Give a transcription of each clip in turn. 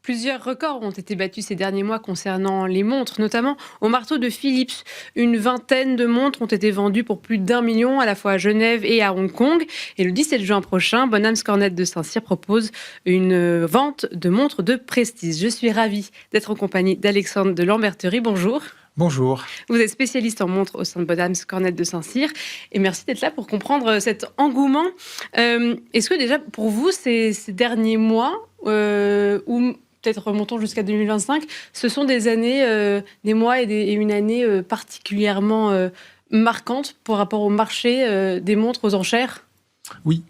Plusieurs records ont été battus ces derniers mois concernant les montres, notamment au marteau de Philips. Une vingtaine de montres ont été vendues pour plus d'1 million, à la fois à Genève et à Hong Kong. Et le 17 juin prochain, Bonhams Cornette de Saint-Cyr propose une vente de montres de prestige. Je suis ravie d'être en compagnie d'Alexandre de Lamberterie. Bonjour. Bonjour. Vous êtes spécialiste en montres au sein de Bonhams Cornette de Saint-Cyr et merci d'être là pour comprendre cet engouement. Est-ce que déjà pour vous, ces derniers mois, ou peut-être remontons jusqu'à 2025, ce sont des années, des mois et une année particulièrement marquante par rapport au marché des montres aux enchères ? Oui.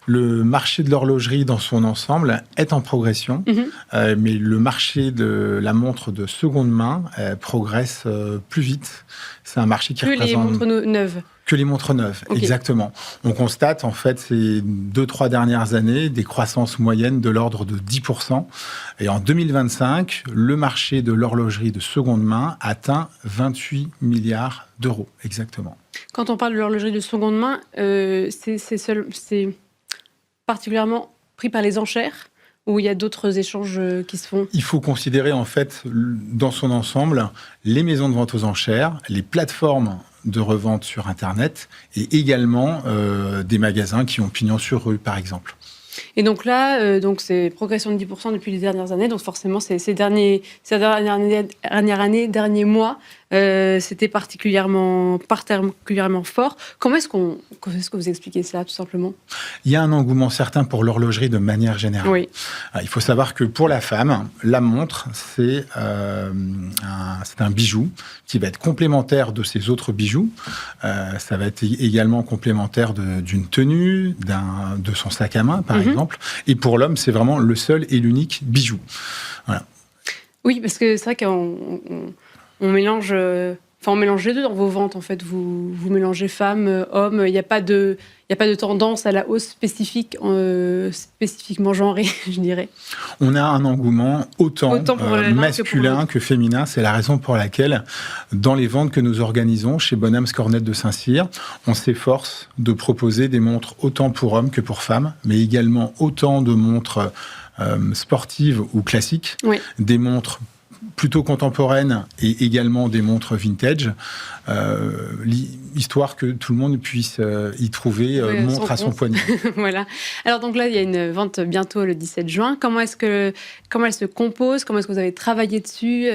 Le marché de l'horlogerie dans son ensemble est en progression, mais le marché de la montre de seconde main progresse plus vite. C'est un marché qui représente... Que les montres neuves. Que les montres neuves, okay. Exactement. On constate en fait ces 2-3 dernières années des croissances moyennes de l'ordre de 10%. Et en 2025, le marché de l'horlogerie de seconde main atteint 28 milliards d'euros, exactement. Quand on parle de l'horlogerie de seconde main, c'est particulièrement pris par les enchères ou il y a d'autres échanges qui se font ? Il faut considérer en fait dans son ensemble les maisons de vente aux enchères, les plateformes de revente sur Internet et également des magasins qui ont pignon sur rue par exemple. Et donc là, c'est progression de 10% depuis les dernières années. Donc forcément, ces dernières derniers mois, c'était particulièrement fort. Comment est-ce que vous expliquez ça, tout simplement ? Il y a un engouement certain pour l'horlogerie de manière générale. Oui. Il faut savoir que pour la femme, la montre, c'est un bijou qui va être complémentaire de ses autres bijoux. Ça va être également complémentaire d'une tenue, de son sac à main, par exemple. Et pour l'homme, c'est vraiment le seul et l'unique bijou. Voilà. Oui, parce que c'est vrai qu'on mélange... on mélange les deux dans vos ventes, en fait. Vous mélangez femmes, hommes. Il n'y a pas de tendance à la hausse spécifiquement genrée, je dirais. On a un engouement autant masculin que féminin. C'est la raison pour laquelle, dans les ventes que nous organisons chez Bonhams Cornette de Saint-Cyr, on s'efforce de proposer des montres autant pour hommes que pour femmes, mais également autant de montres sportives ou classiques, oui. Des montres plutôt contemporaines et également des montres vintage, histoire que tout le monde puisse y trouver montre à son poignet. Voilà. Alors donc là, il y a une vente bientôt le 17 juin. Comment elle se compose ? Comment est-ce que vous avez travaillé dessus ?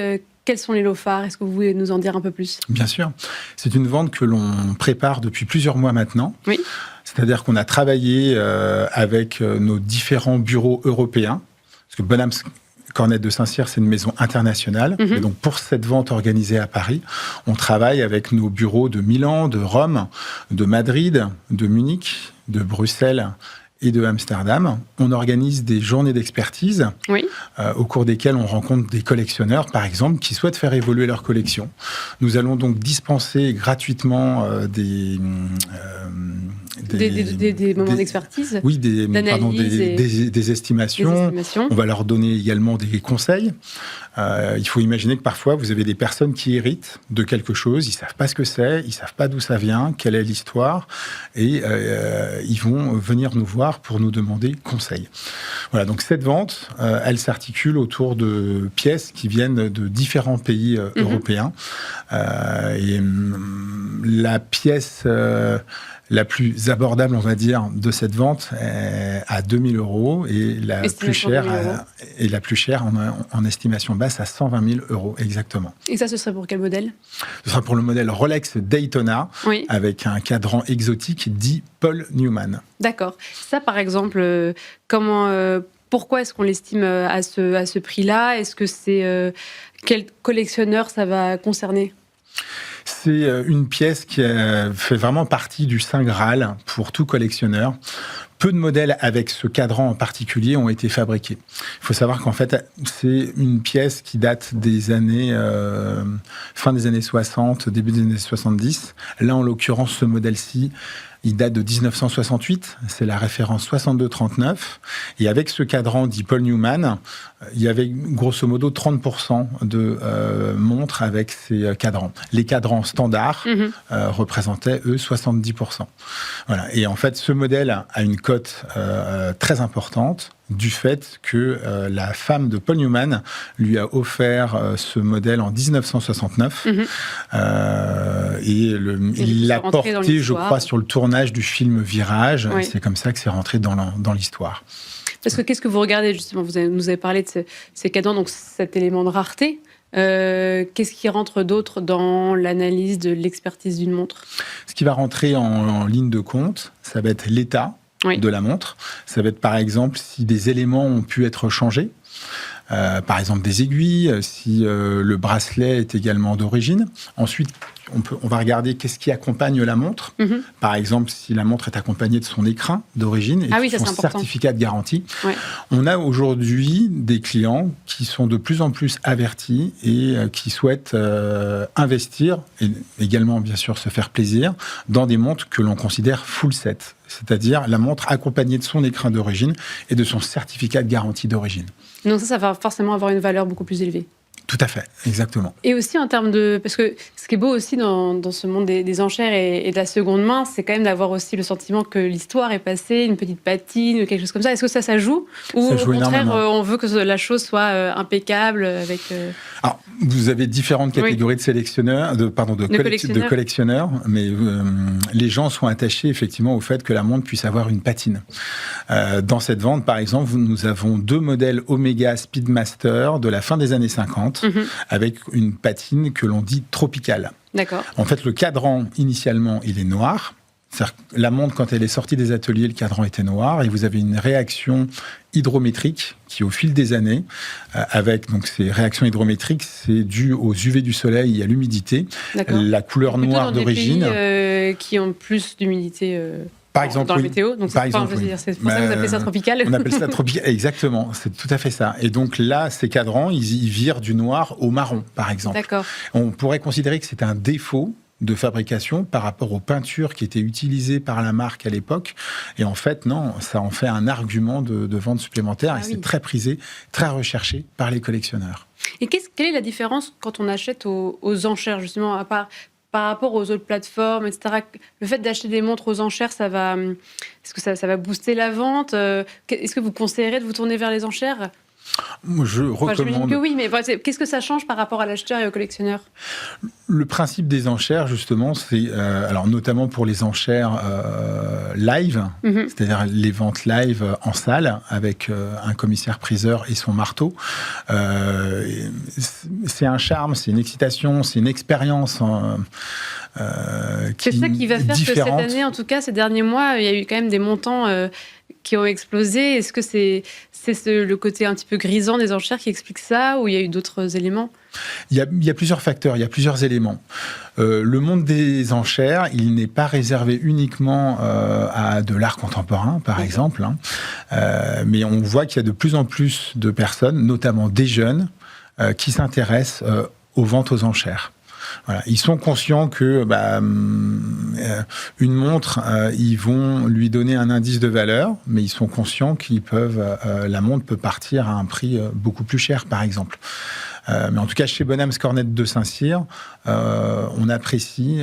Quels sont les lots phares ? Est-ce que vous pouvez nous en dire un peu plus ? Bien sûr. C'est une vente que l'on prépare depuis plusieurs mois maintenant. Oui. C'est-à-dire qu'on a travaillé avec nos différents bureaux européens, parce que Bonhams Cornette de Saint-Cyr, c'est une maison internationale. Et donc, pour cette vente organisée à Paris, on travaille avec nos bureaux de Milan, de Rome, de Madrid, de Munich, de Bruxelles et de Amsterdam. On organise des journées d'expertise, oui. Au cours desquelles on rencontre des collectionneurs, par exemple, qui souhaitent faire évoluer leur collection. Nous allons donc dispenser gratuitement des moments d'expertise. Oui, des estimations. On va leur donner également des conseils. Il faut imaginer que parfois, vous avez des personnes qui héritent de quelque chose, ils ne savent pas ce que c'est, ils ne savent pas d'où ça vient, quelle est l'histoire, et ils vont venir nous voir pour nous demander conseil. Voilà, donc cette vente, elle s'articule autour de pièces qui viennent de différents pays européens. Et la pièce la plus abordable, on va dire, de cette vente est à 2 000 € et la plus chère en estimation basse à 120 000 €, exactement. Et ça, ce serait pour quel modèle ? Ce sera pour le modèle Rolex Daytona, oui. Avec un cadran exotique dit Paul Newman. D'accord. Ça, par exemple, pourquoi est-ce qu'on l'estime à ce prix-là ? Est-ce que c'est quel collectionneur ça va concerner ? C'est une pièce qui fait vraiment partie du Saint Graal pour tout collectionneur. Peu de modèles avec ce cadran en particulier ont été fabriqués. Il faut savoir qu'en fait, c'est une pièce qui date des années fin des années 60, début des années 70. Là, en l'occurrence, ce modèle-ci, il date de 1968, c'est la référence 6239. Et avec ce cadran dit Paul Newman, il y avait grosso modo 30% de montres avec ces cadrans. Les cadrans standards représentaient, eux, 70%. Voilà. Et en fait, ce modèle a une cote très importante, du fait que la femme de Paul Newman lui a offert ce modèle en 1969. Il l'a porté, je crois, sur le tournage du film Virage. Oui. C'est comme ça que c'est rentré dans l'histoire. Parce que qu'est-ce que vous regardez, justement? Vous nous avez parlé de ces cadrans, donc cet élément de rareté. Qu'est-ce qui rentre d'autre dans l'analyse de l'expertise d'une montre? Ce qui va rentrer en ligne de compte, ça va être l'état de la montre. Ça va être, par exemple, si des éléments ont pu être changés. Par exemple, des aiguilles, si le bracelet est également d'origine. Ensuite, on va regarder qu'est-ce qui accompagne la montre. Par exemple, si la montre est accompagnée de son écrin d'origine et son certificat de garantie. On a aujourd'hui des clients qui sont de plus en plus avertis et qui souhaitent investir et également, bien sûr, se faire plaisir dans des montres que l'on considère full set, c'est-à-dire la montre accompagnée de son écrin d'origine et de son certificat de garantie d'origine. Donc ça va forcément avoir une valeur beaucoup plus élevée. Tout à fait, exactement. Et aussi en termes de... Parce que ce qui est beau aussi dans ce monde des enchères et de la seconde main, c'est quand même d'avoir aussi le sentiment que l'histoire est passée, une petite patine, quelque chose comme ça. Est-ce que ça joue? Ou ça joue au contraire, on veut que la chose soit impeccable avec... Alors, vous avez différentes catégories de sélectionneurs, de collectionneurs, mais les gens sont attachés effectivement au fait que la montre puisse avoir une patine. Dans cette vente, par exemple, nous avons 2 modèles Omega Speedmaster de la fin des années 50, avec une patine que l'on dit tropicale. D'accord. En fait, le cadran, initialement, il est noir. C'est-à-dire que la montre, quand elle est sortie des ateliers, le cadran était noir et vous avez une réaction hydrométrique qui, au fil des années, avec donc ces réactions hydrométriques, c'est dû aux UV du soleil et à l'humidité. La couleur noire d'origine. Des pays qui ont plus d'humidité. Par exemple, dans la météo, donc c'est pour ça que vous appelez ça tropical. On appelle ça tropical, exactement, c'est tout à fait ça. Et donc là, ces cadrans, ils virent du noir au marron, par exemple. D'accord. On pourrait considérer que c'est un défaut de fabrication par rapport aux peintures qui étaient utilisées par la marque à l'époque. Et en fait, non, ça en fait un argument de vente supplémentaire et c'est très prisé, très recherché par les collectionneurs. Et quelle est la différence quand on achète aux enchères, justement, à part par rapport aux autres plateformes, etc. Le fait d'acheter des montres aux enchères, est-ce que ça va booster la vente? Est-ce que vous conseillerez de vous tourner vers les enchères? Je recommande... J'imagine que oui, mais qu'est-ce que ça change par rapport à l'acheteur et au collectionneur? Le principe des enchères, justement, c'est, alors notamment pour les enchères live, c'est-à-dire les ventes live en salle, avec un commissaire-priseur et son marteau. C'est un charme, c'est une excitation, c'est une expérience c'est ça qui va faire différente. Que cette année, en tout cas, ces derniers mois, il y a eu quand même des montants qui ont explosé. Est-ce que c'est le côté un petit peu grisant des enchères qui explique ça, ou il y a eu d'autres éléments? Il y a plusieurs facteurs, il y a plusieurs éléments. Le monde des enchères, il n'est pas réservé uniquement à de l'art contemporain, par exemple, mais on voit qu'il y a de plus en plus de personnes, notamment des jeunes, qui s'intéressent aux ventes aux enchères. Voilà. Ils sont conscients que une montre, ils vont lui donner un indice de valeur, mais ils sont conscients la montre peut partir à un prix beaucoup plus cher, par exemple. Mais en tout cas, chez Bonhams Cornette de Saint-Cyr, on apprécie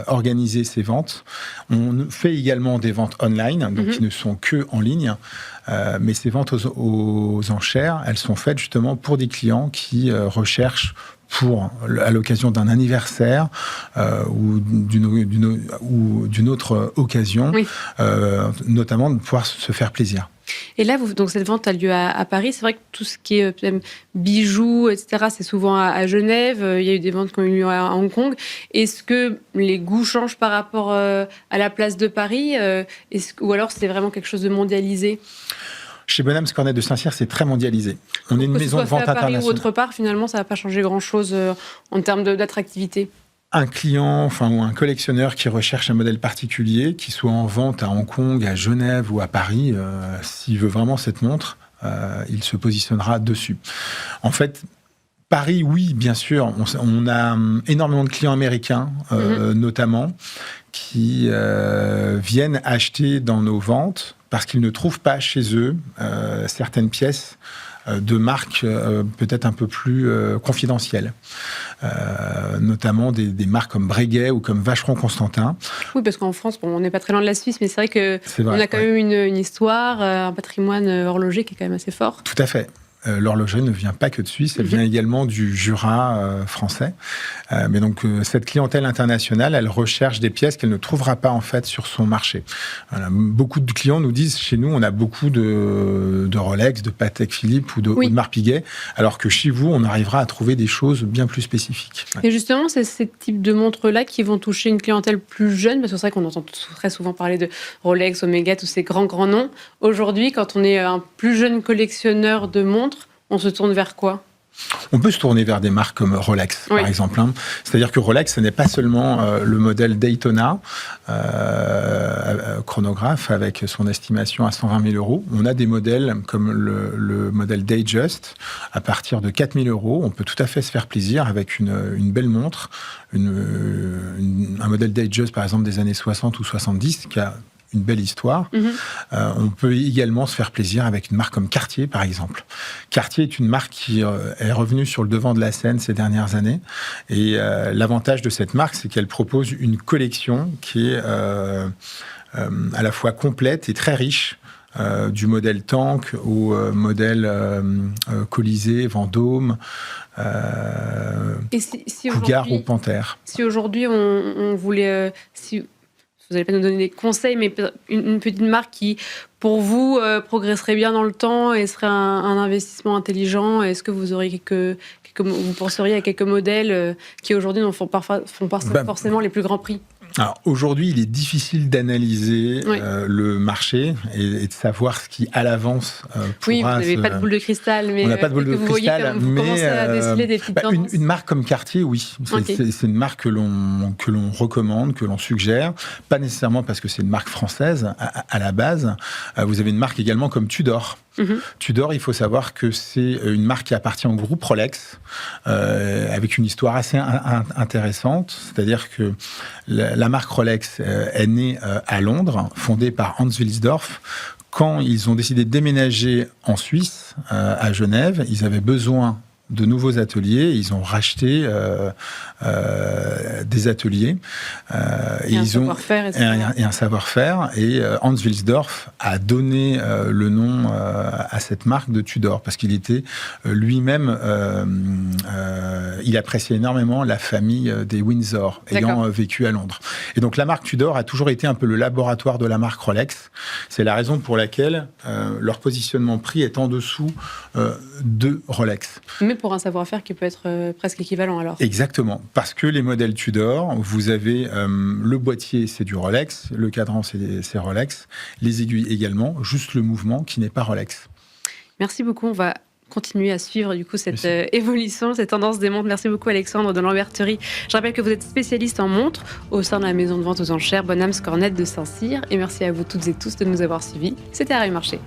organiser ces ventes. On fait également des ventes online, donc qui ne sont que en ligne. Mais ces ventes aux enchères, elles sont faites justement pour des clients qui recherchent à l'occasion d'un anniversaire ou d'une autre occasion, notamment de pouvoir se faire plaisir. Et là, donc cette vente a lieu à Paris. C'est vrai que tout ce qui est bijoux, etc., c'est souvent à Genève. Il y a eu des ventes qui ont eu lieu à Hong Kong. Est-ce que les goûts changent par rapport à la place de Paris, ou alors c'est vraiment quelque chose de mondialisé? Chez Bonhams Cornette de Saint-Cyr, c'est très mondialisé. On est une maison de vente internationale. Paris ou autre part, finalement, ça ne va pas changer grand-chose en termes d'attractivité. Un client, ou un collectionneur qui recherche un modèle particulier, qui soit en vente à Hong Kong, à Genève ou à Paris, s'il veut vraiment cette montre, il se positionnera dessus. En fait, Paris, oui, bien sûr, on a énormément de clients américains, notamment, qui viennent acheter dans nos ventes parce qu'ils ne trouvent pas chez eux certaines pièces de marques peut-être un peu plus confidentielles. Notamment des marques comme Breguet ou comme Vacheron Constantin. Oui, parce qu'en France, on n'est pas très loin de la Suisse, mais c'est vrai qu'on a quand même une histoire, un patrimoine horloger qui est quand même assez fort. Tout à fait. L'horlogerie ne vient pas que de Suisse, elle vient également du Jura français. Mais donc, cette clientèle internationale, elle recherche des pièces qu'elle ne trouvera pas, en fait, sur son marché. Voilà. Beaucoup de clients nous disent, chez nous, on a beaucoup de Rolex, de Patek Philippe ou de Audemars Piguet, alors que chez vous, on arrivera à trouver des choses bien plus spécifiques. Ouais. Et justement, c'est ces types de montres-là qui vont toucher une clientèle plus jeune, parce que c'est vrai qu'on entend très souvent parler de Rolex, Omega, tous ces grands noms. Aujourd'hui, quand on est un plus jeune collectionneur de montres, on se tourne vers quoi ? On peut se tourner vers des marques comme Rolex, par exemple. C'est-à-dire que Rolex, ce n'est pas seulement le modèle Daytona, chronographe, avec son estimation à 120 000 euros. On a des modèles comme le modèle Datejust, à partir de 4 000 euros. On peut tout à fait se faire plaisir avec une belle montre. Un modèle Datejust, par exemple, des années 60 ou 70, qui a une belle histoire. On peut également se faire plaisir avec une marque comme Cartier, par exemple. Cartier est une marque qui est revenue sur le devant de la scène ces dernières années. Et l'avantage de cette marque, c'est qu'elle propose une collection qui est à la fois complète et très riche. Du modèle Tank au modèle Colisée, Vendôme, Cougar ou Panthère. Si aujourd'hui on voulait... vous n'allez pas nous donner des conseils, mais une petite marque qui, pour vous, progresserait bien dans le temps et serait un investissement intelligent. Est-ce que vous auriez vous penseriez à quelques modèles qui aujourd'hui ne font pas forcément les plus grands prix ? Alors aujourd'hui, il est difficile d'analyser le marché et de savoir ce qui, à l'avance, pourra... Oui, vous n'avez pas de boule de cristal, mais on n'a pas de boule de cristal, vous commencez à déceler des petites tendances. Une marque comme Cartier, oui. C'est une marque que l'on recommande, que l'on suggère. Pas nécessairement parce que c'est une marque française à la base. Vous avez une marque également comme Tudor. Tudor, il faut savoir que c'est une marque qui appartient au groupe Rolex, avec une histoire assez intéressante. C'est-à-dire que la marque Rolex est née à Londres, fondée par Hans Wilsdorf. Quand ils ont décidé de déménager en Suisse, à Genève, ils avaient besoin de nouveaux ateliers. Ils ont racheté des ateliers. Et un savoir-faire. Et Hans Wilsdorf a donné le nom à cette marque de Tudor, parce qu'il était lui-même... il appréciait énormément la famille des Windsor, ayant vécu à Londres. Et donc la marque Tudor a toujours été un peu le laboratoire de la marque Rolex. C'est la raison pour laquelle leur positionnement prix est en dessous de Rolex. Mais pour un savoir-faire qui peut être presque équivalent alors. Exactement, parce que les modèles Tudor, vous avez le boîtier, c'est du Rolex, le cadran, c'est Rolex, les aiguilles également, juste le mouvement qui n'est pas Rolex. Merci beaucoup, on va continuer à suivre du coup cette évolution, cette tendance des montres. Merci beaucoup Alexandre de Lamberterie. Je rappelle que vous êtes spécialiste en montres au sein de la maison de vente aux enchères Bonhams Cornette de Saint-Cyr. Et merci à vous toutes et tous de nous avoir suivis. C'était Arrêt Marché.